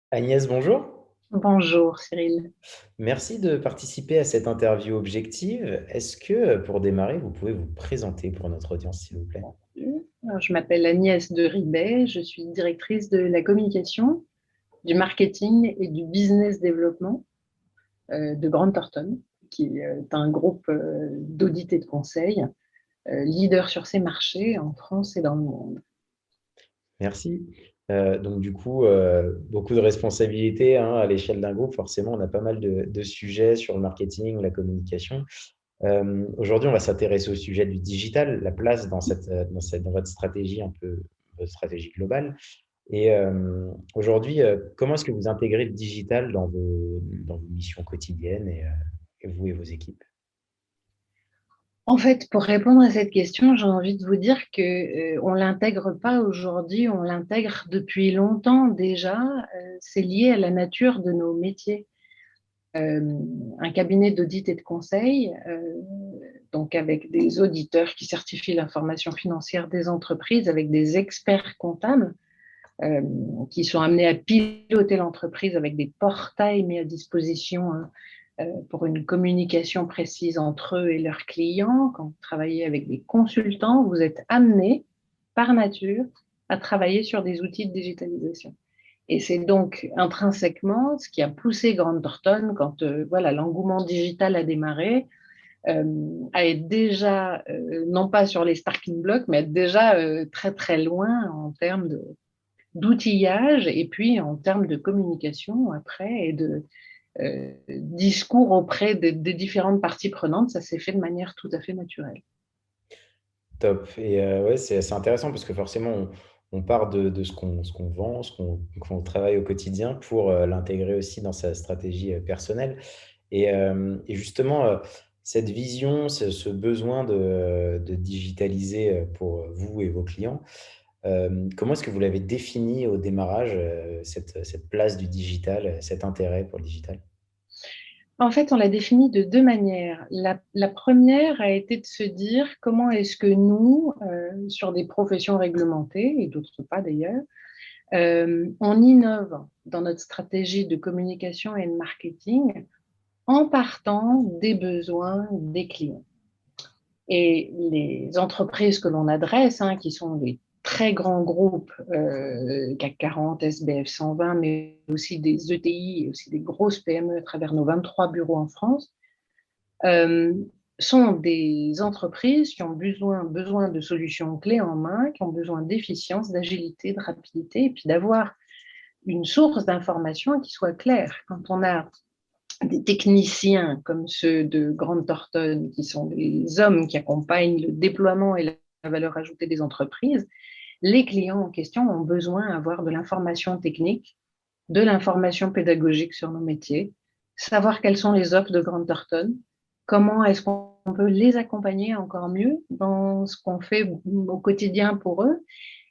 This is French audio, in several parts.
Agnès, bonjour. Bonjour Cyril. Merci de participer à cette interview objective. Est-ce que, pour démarrer, vous pouvez vous présenter pour notre audience, s'il vous plaît? Alors, je m'appelle Agnès de Ribet, je suis directrice de la communication, du marketing et du business développement de Grant Thornton, qui est un groupe d'audit et de conseil, leader sur ses marchés en France et dans le monde. Merci. Donc du coup, beaucoup de responsabilités hein, à l'échelle d'un groupe. Forcément, on a pas mal de sujets sur le marketing, la communication. Aujourd'hui, on va s'intéresser au sujet du digital, la place dans votre stratégie un peu, votre stratégie globale. Et aujourd'hui, comment est-ce que vous intégrez le digital dans vos missions quotidiennes et vous et vos équipes? En fait, pour répondre à cette question, j'ai envie de vous dire que on l'intègre pas aujourd'hui, on l'intègre depuis longtemps déjà. C'est lié à la nature de nos métiers. Un cabinet d'audit et de conseil, donc avec des auditeurs qui certifient l'information financière des entreprises, avec des experts comptables euh, qui sont amenés à piloter l'entreprise avec des portails mis à disposition pour une communication précise entre eux et leurs clients. Quand vous travaillez avec des consultants, vous êtes amenés par nature à travailler sur des outils de digitalisation. Et c'est donc intrinsèquement ce qui a poussé Grant Thornton, quand voilà, l'engouement digital a démarré, à être déjà, non pas sur les starting blocks, mais être déjà très très loin en termes d'outillage et puis en termes de communication après et de discours auprès des différentes parties prenantes. Ça s'est fait de manière tout à fait naturelle. Top. Et ouais, c'est intéressant parce que forcément, on part de ce qu'on vend, qu'on travaille au quotidien pour l'intégrer aussi dans sa stratégie personnelle. Et justement, cette vision, ce besoin de digitaliser pour vous et vos clients, comment est-ce que vous l'avez défini au démarrage, cette place du digital, cet intérêt pour le digital? En fait, on l'a défini de deux manières. La première a été de se dire comment est-ce que nous, sur des professions réglementées, et d'autres pas d'ailleurs, on innove dans notre stratégie de communication et de marketing en partant des besoins des clients. Et les entreprises que l'on adresse, hein, qui sont des très grands groupes, CAC 40, SBF 120, mais aussi des ETI et aussi des grosses PME à travers nos 23 bureaux en France, euh, sont des entreprises qui ont besoin de solutions clés en main, qui ont besoin d'efficience, d'agilité, de rapidité, et puis d'avoir une source d'information qui soit claire. Quand on a des techniciens comme ceux de Grant Thornton, qui sont des hommes qui accompagnent le déploiement et la valeur ajoutée des entreprises, les clients en question ont besoin d'avoir de l'information technique, de l'information pédagogique sur nos métiers, savoir quelles sont les offres de Grant Thornton, comment est-ce qu'on peut les accompagner encore mieux dans ce qu'on fait au quotidien pour eux.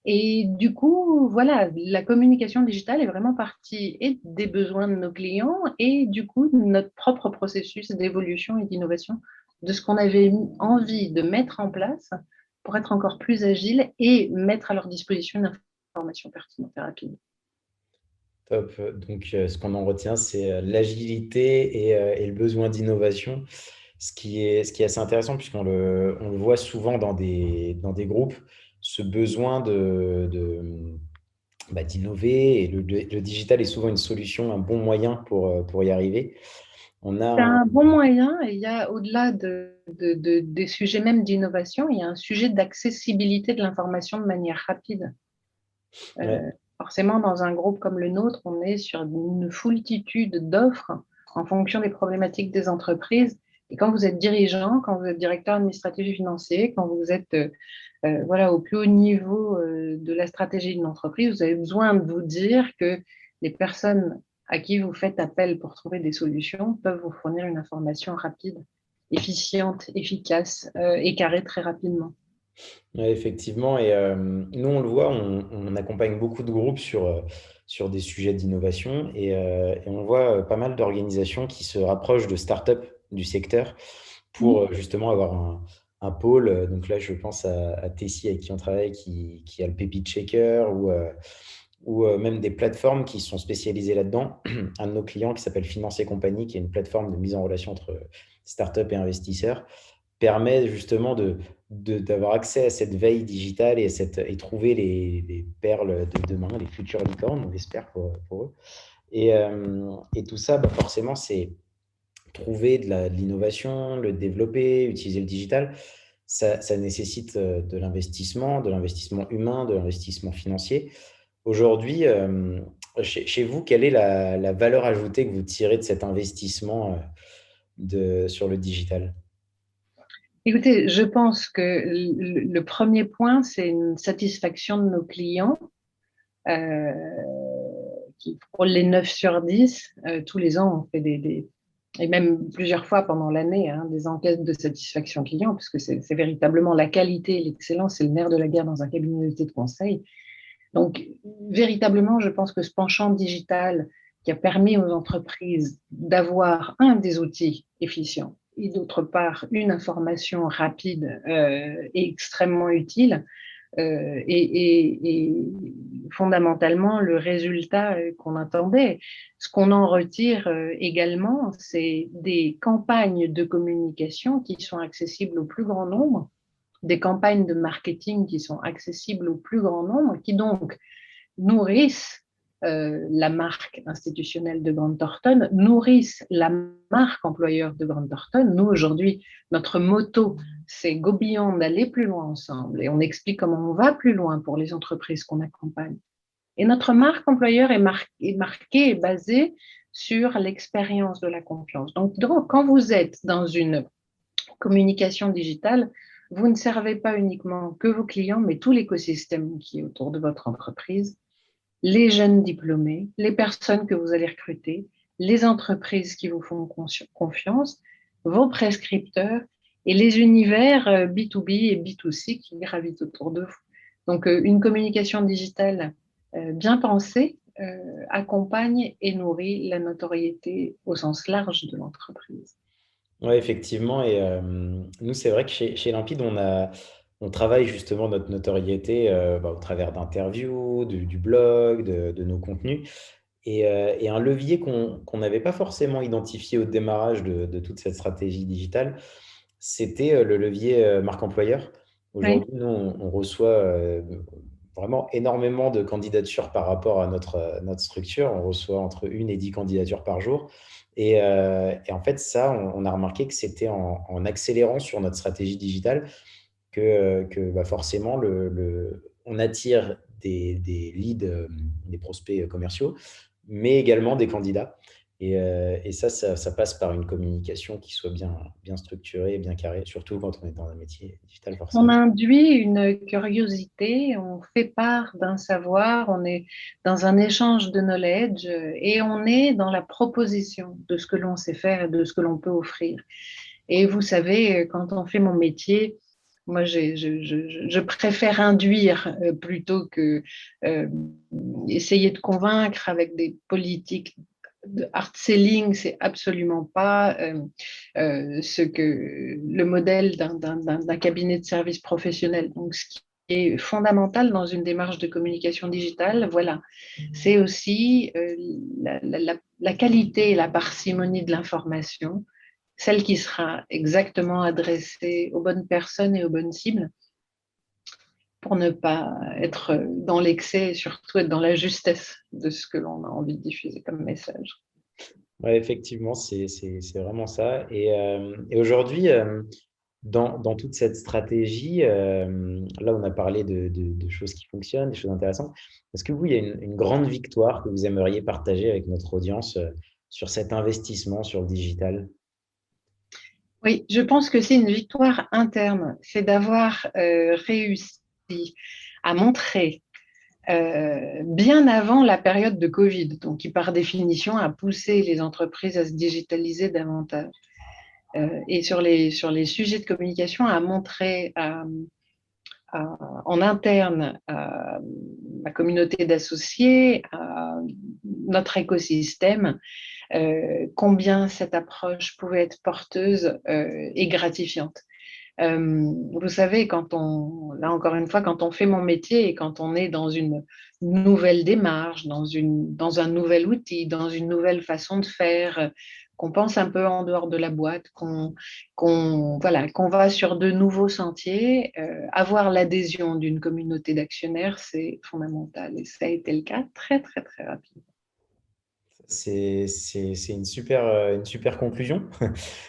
Et du coup, voilà, la communication digitale est vraiment partie et des besoins de nos clients et du coup de notre propre processus d'évolution et d'innovation, de ce qu'on avait envie de mettre en place pour être encore plus agile et mettre à leur disposition une information pertinente et rapide. Top. Donc, ce qu'on en retient, c'est l'agilité et le besoin d'innovation, ce qui est assez intéressant puisqu'on le voit souvent dans des groupes, ce besoin d'innover et le digital est souvent une solution, un bon moyen pour y arriver. On a C'est un, un bon moyen et il y a au-delà des sujets même d'innovation, il y a un sujet d'accessibilité de l'information de manière rapide. ouais, Forcément, dans un groupe comme le nôtre, on est sur une foultitude d'offres en fonction des problématiques des entreprises. Et quand vous êtes dirigeant, quand vous êtes directeur administratif et financier, quand vous êtes voilà, au plus haut niveau de la stratégie d'une entreprise, vous avez besoin de vous dire que les personnes à qui vous faites appel pour trouver des solutions peuvent vous fournir une information rapide, efficiente, efficace et carrée très rapidement. ouais, effectivement. Et nous, on le voit, on accompagne beaucoup de groupes sur des sujets d'innovation et on voit pas mal d'organisations qui se rapprochent de start-up du secteur pour Mmh. justement avoir un pôle. Donc là, je pense à Tessie avec qui on travaille, qui a le Pépite Shaker ou même des plateformes qui sont spécialisées là-dedans. Un de nos clients qui s'appelle Finance et Compagnie, qui est une plateforme de mise en relation entre startups et investisseurs, permet justement d'avoir accès à cette veille digitale et trouver les perles de demain, les futures licornes, on l'espère pour eux. Et tout ça, bah forcément, c'est trouver de l'innovation, le développer, utiliser le digital. Ça nécessite de l'investissement humain, de l'investissement financier. Aujourd'hui, chez vous, quelle est la valeur ajoutée que vous tirez de cet investissement sur le digital? Écoutez, je pense que le premier point, c'est une satisfaction de nos clients, euh, qui frôlent les 9 sur 10. Tous les ans, on fait et même plusieurs fois pendant l'année, hein, des enquêtes de satisfaction client, parce que c'est véritablement la qualité et l'excellence, c'est le nerf de la guerre dans un cabinet de conseil. Donc, véritablement, je pense que ce penchant digital qui a permis aux entreprises d'avoir des outils efficients et d'autre part une information rapide et extrêmement utile, et fondamentalement le résultat qu'on attendait. Ce qu'on en retire également, c'est des campagnes de communication qui sont accessibles au plus grand nombre, des campagnes de marketing qui sont accessibles au plus grand nombre, qui donc nourrissent la marque institutionnelle de Grant Thornton, nourrissent la marque employeur de Grant Thornton. Nous, aujourd'hui, notre motto, c'est Go Beyond, d'aller plus loin ensemble. Et on explique comment on va plus loin pour les entreprises qu'on accompagne. Et notre marque employeur est marquée et basée sur l'expérience de la confiance. Donc, quand vous êtes dans une communication digitale, vous ne servez pas uniquement que vos clients, mais tout l'écosystème qui est autour de votre entreprise, les jeunes diplômés, les personnes que vous allez recruter, les entreprises qui vous font confiance, vos prescripteurs et les univers B2B et B2C qui gravitent autour de vous. Donc, une communication digitale bien pensée accompagne et nourrit la notoriété au sens large de l'entreprise. Ouais, effectivement. Et nous, c'est vrai que chez Limpide, on travaille justement notre notoriété au travers d'interviews, du blog, de nos contenus. Et un levier qu'on n'avait pas forcément identifié au démarrage de toute cette stratégie digitale, c'était le levier marque employeur. Oui. Aujourd'hui, nous, on reçoit vraiment énormément de candidatures par rapport à notre structure. On reçoit entre 1 et 10 candidatures par jour. Et en fait, ça, on a remarqué que c'était en accélérant sur notre stratégie digitale que bah, forcément, on attire des leads, des prospects commerciaux, mais également des candidats. Et ça passe par une communication qui soit bien structurée, bien carrée, surtout quand on est dans un métier digital, On forcément. induit une curiosité, on fait part d'un savoir, on est dans un échange de knowledge et on est dans la proposition de ce que l'on sait faire et de ce que l'on peut offrir. Et vous savez, quand on fait mon métier, moi, je préfère induire plutôt que euh, essayer de convaincre avec des politiques de hard selling. C'est absolument pas ce que le modèle d'un cabinet de services professionnel. Donc, ce qui est fondamental dans une démarche de communication digitale, voilà, c'est aussi la qualité et la parcimonie de l'information, celle qui sera exactement adressée aux bonnes personnes et aux bonnes cibles pour ne pas être dans l'excès et surtout être dans la justesse de ce que l'on a envie de diffuser comme message. Ouais, effectivement, c'est vraiment ça. Et aujourd'hui, dans toute cette stratégie, là, on a parlé de choses qui fonctionnent, des choses intéressantes. Est-ce que vous, il y a une grande victoire que vous aimeriez partager avec notre audience sur cet investissement sur le digital? Oui, je pense que c'est une victoire interne, c'est d'avoir réussi à montrer bien avant la période de Covid, donc qui par définition a poussé les entreprises à se digitaliser davantage. Et sur les sujets de communication, à montrer en interne à ma communauté d'associés, à notre écosystème, combien cette approche pouvait être porteuse et gratifiante. Vous savez, là encore une fois, quand on fait mon métier et quand on est dans une nouvelle démarche, dans un nouvel outil, dans une nouvelle façon de faire, qu'on pense un peu en dehors de la boîte, voilà, qu'on va sur de nouveaux sentiers, avoir l'adhésion d'une communauté d'actionnaires, c'est fondamental. Et ça a été le cas très, très, très rapidement. C'est une super conclusion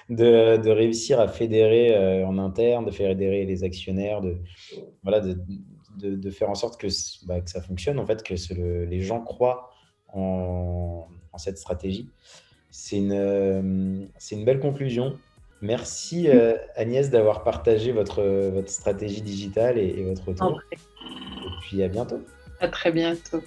de réussir à fédérer en interne, de fédérer les actionnaires, voilà, de faire en sorte que ça fonctionne, en fait, les gens croient en cette stratégie. C'est une belle conclusion. Merci Agnès d'avoir partagé votre stratégie digitale et votre En retour. vrai, Et puis à bientôt. à très bientôt.